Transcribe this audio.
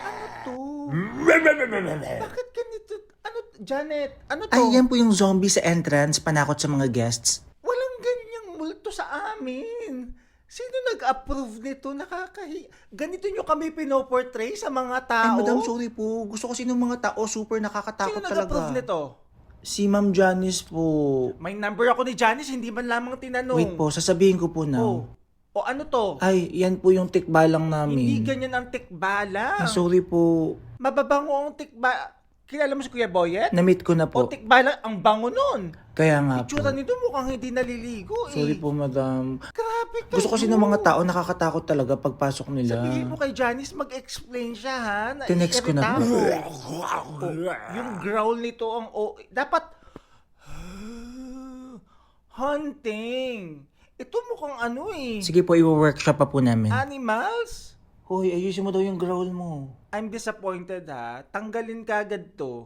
Ano to? Bakit ganito? Ano, Janet? Ano to? Ay, yan po yung zombie sa entrance, panakot sa mga guests. Walang ganyang multo sa amin. Sino nag-approve nito? Ganito nyo kami pinoportray sa mga Ay, tao? madam, sorry po. Gusto kasi ng mga tao, super nakakatakot Sino talaga. nag-approve nito? Si Ma'am Janice po. May number ako ni Janice, hindi man lamang tinanong. Wait po, sasabihin ko po na. Oh. O ano to? Ay, yan po yung tikbalang namin. Hindi ganyan ang tikbala. Ay, sorry po. Mababango ang tikba. Kilala mo si Kuya Boyet? Na-meet ko na O po. tikbala, ang bango nun. Kaya nga po. Itsura nito mukhang hindi naliligo eh. Sorry po, madam. Grabe kayo. Gusto kasi ng mga tao, nakakatakot talaga pagpasok nila. Sabihin mo kay Janice, mag-explain siya ha. Tinext ko na po. Yung growl nito ang dapat hunting. Ito mukhang ano eh. Sige po, i-workshop pa po namin. Animals? Hoy, ayusin mo daw yung growl mo. I'm disappointed ha. Tanggalin ka agad to.